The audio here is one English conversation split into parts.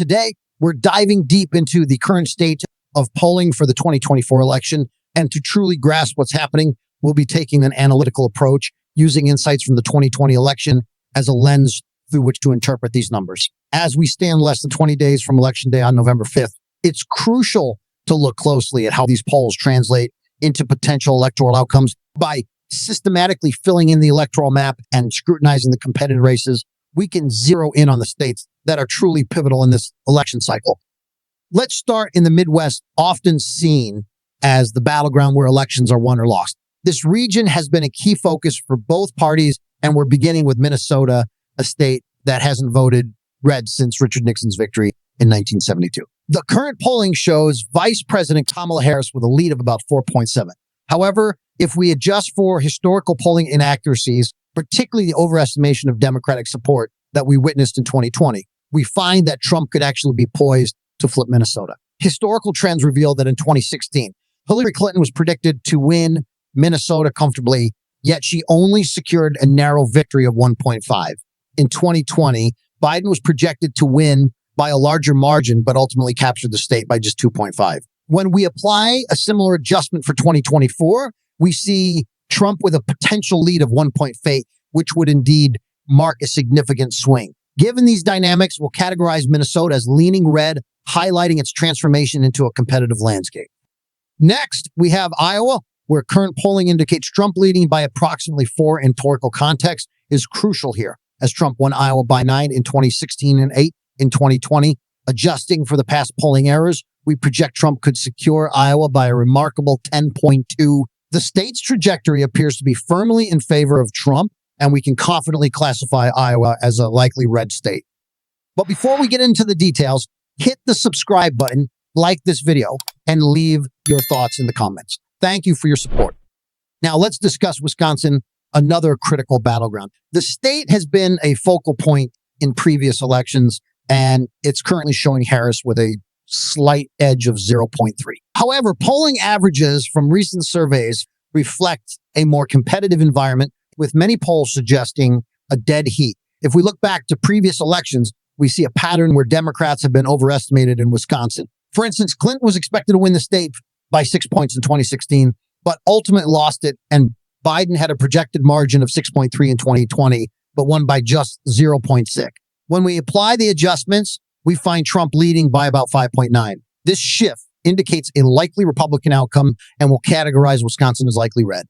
today, we're diving deep into the current state of polling for the 2024 election. And to truly grasp what's happening, we'll be taking an analytical approach using insights from the 2020 election as a lens through which to interpret these numbers. As we stand less than 20 days from Election Day on November 5th, it's crucial to look closely at how these polls translate into potential electoral outcomes. By systematically filling in the electoral map and scrutinizing the competitive races, we can zero in on the states that are truly pivotal in this election cycle. Let's start in the Midwest, often seen as the battleground where elections are won or lost. This region has been a key focus for both parties, and we're beginning with Minnesota, a state that hasn't voted red since Richard Nixon's victory in 1972. The current polling shows Vice President Kamala Harris with a lead of about 4.7. However, if we adjust for historical polling inaccuracies, particularly the overestimation of Democratic support that we witnessed in 2020, we find that Trump could actually be poised to flip Minnesota. Historical trends reveal that in 2016, Hillary Clinton was predicted to win Minnesota comfortably, yet she only secured a narrow victory of 1.5. In 2020, Biden was projected to win by a larger margin, but ultimately captured the state by just 2.5. When we apply a similar adjustment for 2024, we see Trump with a potential lead of 1.8, which would indeed mark a significant swing. Given these dynamics, we'll categorize Minnesota as leaning red, highlighting its transformation into a competitive landscape. Next, we have Iowa, where current polling indicates Trump leading by approximately 4 in political context is crucial here, as Trump won Iowa by 9 in 2016 and 8 in 2020. Adjusting for the past polling errors, we project Trump could secure Iowa by a remarkable 10.2. The state's trajectory appears to be firmly in favor of Trump, and we can confidently classify Iowa as a likely red state. But before we get into the details, hit the subscribe button, like this video, and leave your thoughts in the comments. Thank you for your support. Now let's discuss Wisconsin, another critical battleground. The state has been a focal point in previous elections, and it's currently showing Harris with a slight edge of 0.3. However, polling averages from recent surveys reflect a more competitive environment, with many polls suggesting a dead heat. If we look back to previous elections, we see a pattern where Democrats have been overestimated in Wisconsin. For instance, Clinton was expected to win the state by 6 points in 2016, but ultimately lost it, and Biden had a projected margin of 6.3 in 2020, but won by just 0.6. When we apply the adjustments, we find Trump leading by about 5.9. This shift indicates a likely Republican outcome and will categorize Wisconsin as likely red.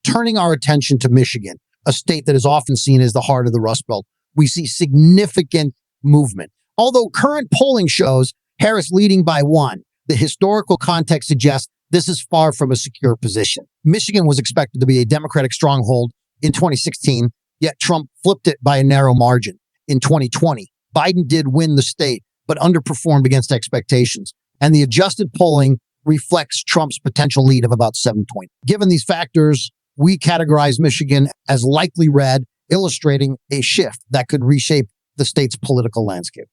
Turning our attention to Michigan, a state that is often seen as the heart of the Rust Belt, we see significant movement. Although current polling shows Harris leading by 1, the historical context suggests this is far from a secure position. Michigan was expected to be a Democratic stronghold in 2016, yet Trump flipped it by a narrow margin. In 2020, Biden did win the state, but underperformed against expectations. And the adjusted polling reflects Trump's potential lead of about 7 points. Given these factors, we categorize Michigan as likely red, illustrating a shift that could reshape the state's political landscape.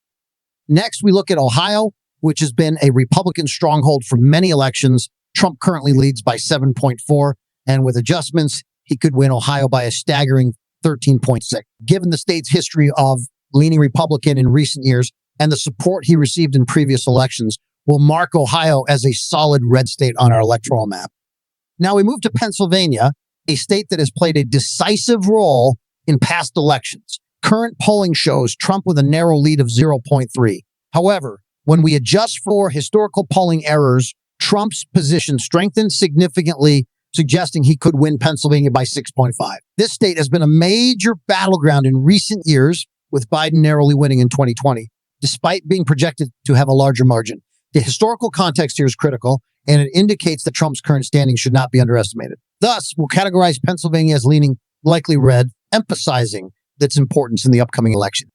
Next, we look at Ohio, which has been a Republican stronghold for many elections. Trump currently leads by 7.4, and with adjustments, he could win Ohio by a staggering 13.6. Given the state's history of leaning Republican in recent years and the support he received in previous elections, will mark Ohio as a solid red state on our electoral map. Now we move to Pennsylvania, a state that has played a decisive role in past elections. Current polling shows Trump with a narrow lead of 0.3. However, when we adjust for historical polling errors, Trump's position strengthened significantly, suggesting he could win Pennsylvania by 6.5. This state has been a major battleground in recent years, with Biden narrowly winning in 2020, despite being projected to have a larger margin. The historical context here is critical, and it indicates that Trump's current standing should not be underestimated. Thus, we'll categorize Pennsylvania as leaning likely red, emphasizing its importance in the upcoming election.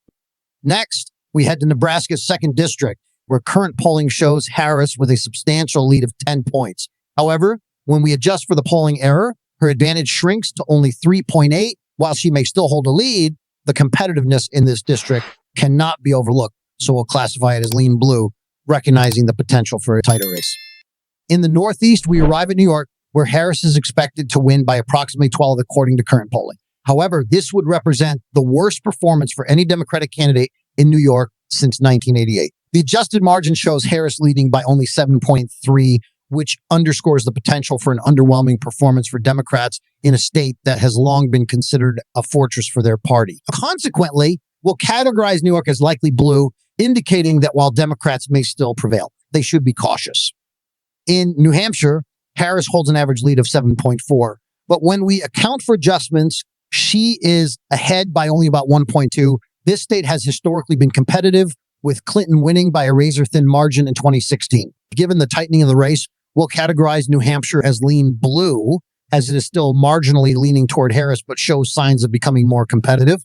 Next, we head to Nebraska's 2nd district, where current polling shows Harris with a substantial lead of 10 points. However, when we adjust for the polling error, her advantage shrinks to only 3.8. While she may still hold a lead, the competitiveness in this district cannot be overlooked, so we'll classify it as lean blue, recognizing the potential for a tighter race. In the Northeast, we arrive at New York, where Harris is expected to win by approximately 12 according to current polling. However, this would represent the worst performance for any Democratic candidate in New York since 1988. The adjusted margin shows Harris leading by only 7.3, which underscores the potential for an underwhelming performance for Democrats in a state that has long been considered a fortress for their party. Consequently, we'll categorize New York as likely blue, indicating that while Democrats may still prevail, they should be cautious. In New Hampshire, Harris holds an average lead of 7.4, but when we account for adjustments, she is ahead by only about 1.2. This state has historically been competitive, with Clinton winning by a razor-thin margin in 2016. Given the tightening of the race, we'll categorize New Hampshire as lean blue, as it is still marginally leaning toward Harris, but shows signs of becoming more competitive.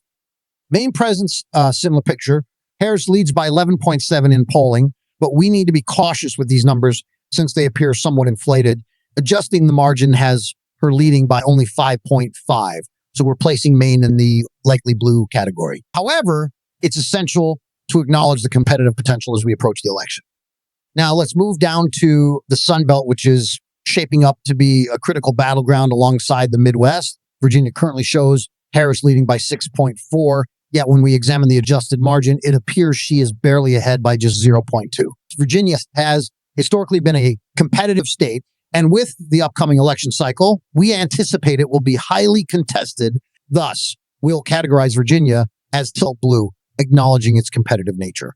Maine presents a similar picture. Harris leads by 11.7 in polling, but we need to be cautious with these numbers since they appear somewhat inflated. Adjusting the margin has her leading by only 5.5. So we're placing Maine in the likely blue category. However, it's essential to acknowledge the competitive potential as we approach the election. Now let's move down to the Sun Belt, which is shaping up to be a critical battleground alongside the Midwest. Virginia currently shows Harris leading by 6.4. Yet when we examine the adjusted margin, it appears she is barely ahead by just 0.2. Virginia has historically been a competitive state, and with the upcoming election cycle, we anticipate it will be highly contested. Thus, we'll categorize Virginia as tilt blue, acknowledging its competitive nature.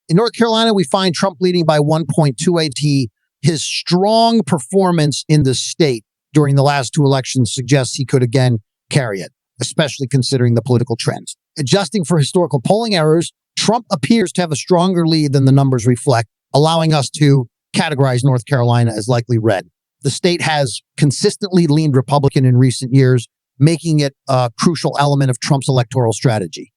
In North Carolina, we find Trump leading by 1.28. His strong performance in the state during the last two elections suggests he could again carry it, especially considering the political trends. Adjusting for historical polling errors, Trump appears to have a stronger lead than the numbers reflect, allowing us to categorize North Carolina as likely red. The state has consistently leaned Republican in recent years, making it a crucial element of Trump's electoral strategy.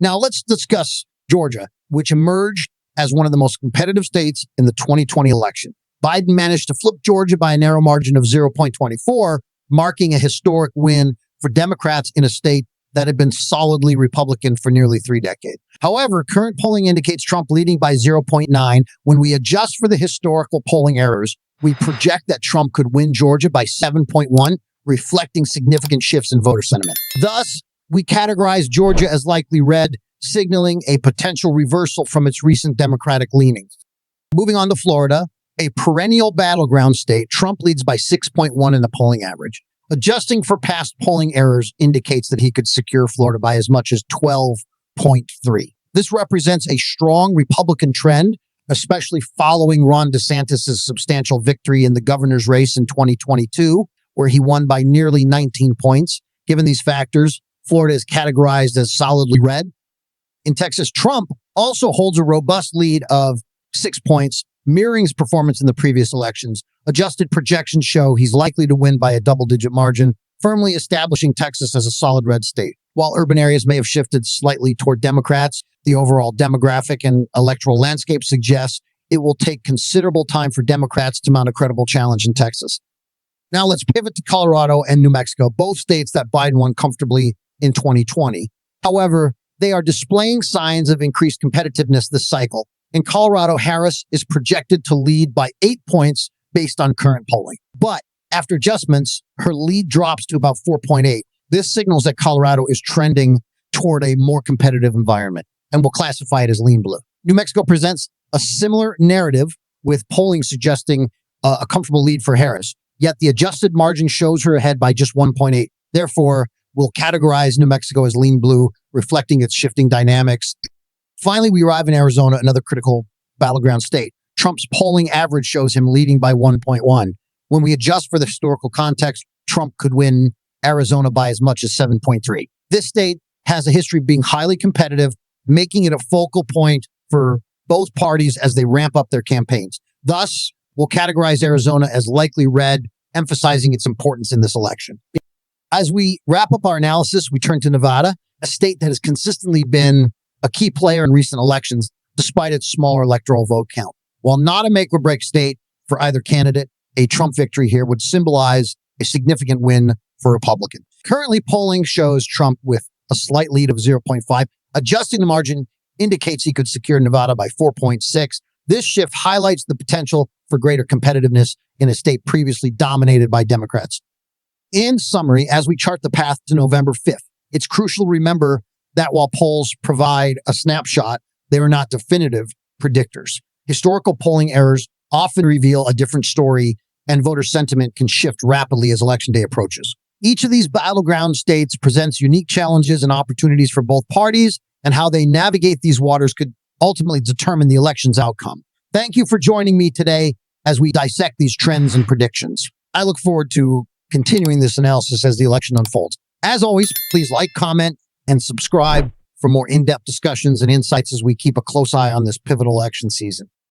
Now let's discuss Georgia, which emerged as one of the most competitive states in the 2020 election. Biden managed to flip Georgia by a narrow margin of 0.24, marking a historic win for Democrats in a state that had been solidly Republican for nearly 3 decades. However, current polling indicates Trump leading by 0.9. When we adjust for the historical polling errors, we project that Trump could win Georgia by 7.1, reflecting significant shifts in voter sentiment. Thus, we categorize Georgia as likely red, signaling a potential reversal from its recent Democratic leanings. Moving on to Florida, a perennial battleground state, Trump leads by 6.1 in the polling average. Adjusting for past polling errors indicates that he could secure Florida by as much as 12.3. This represents a strong Republican trend, especially following Ron DeSantis' substantial victory in the governor's race in 2022, where he won by nearly 19 points. Given these factors, Florida is categorized as solidly red. In Texas, Trump also holds a robust lead of 6 points, mirroring his performance in the previous elections. Adjusted projections show he's likely to win by a double-digit margin, firmly establishing Texas as a solid red state. While urban areas may have shifted slightly toward Democrats, the overall demographic and electoral landscape suggests it will take considerable time for Democrats to mount a credible challenge in Texas. Now let's pivot to Colorado and New Mexico, both states that Biden won comfortably in 2020. However, they are displaying signs of increased competitiveness this cycle. In Colorado, Harris is projected to lead by 8 points based on current polling. But after adjustments, her lead drops to about 4.8. This signals that Colorado is trending toward a more competitive environment, and we'll classify it as lean blue. New Mexico presents a similar narrative, with polling suggesting a comfortable lead for Harris. Yet the adjusted margin shows her ahead by just 1.8. Therefore, we'll categorize New Mexico as lean blue, reflecting its shifting dynamics. Finally, we arrive in Arizona, another critical battleground state. Trump's polling average shows him leading by 1.1. When we adjust for the historical context, Trump could win Arizona by as much as 7.3. This state has a history of being highly competitive, making it a focal point for both parties as they ramp up their campaigns. Thus, we'll categorize Arizona as likely red, emphasizing its importance in this election. As we wrap up our analysis, we turn to Nevada, a state that has consistently been a key player in recent elections, despite its smaller electoral vote count. While not a make-or-break state for either candidate, a Trump victory here would symbolize a significant win for Republicans. Currently, polling shows Trump with a slight lead of 0.5. Adjusting the margin indicates he could secure Nevada by 4.6. This shift highlights the potential for greater competitiveness in a state previously dominated by Democrats. In summary, as we chart the path to November 5th, it's crucial to remember that while polls provide a snapshot, They are not definitive predictors. Historical polling errors often reveal a different story, and voter sentiment can shift rapidly as election day approaches. Each of these battleground states presents unique challenges and opportunities for both parties, and how they navigate these waters could ultimately determine the election's outcome. Thank you for joining me today as we dissect these trends and predictions. I look forward to continuing this analysis as the election unfolds. As always, please like, comment, and subscribe for more in-depth discussions and insights as we keep a close eye on this pivotal election season.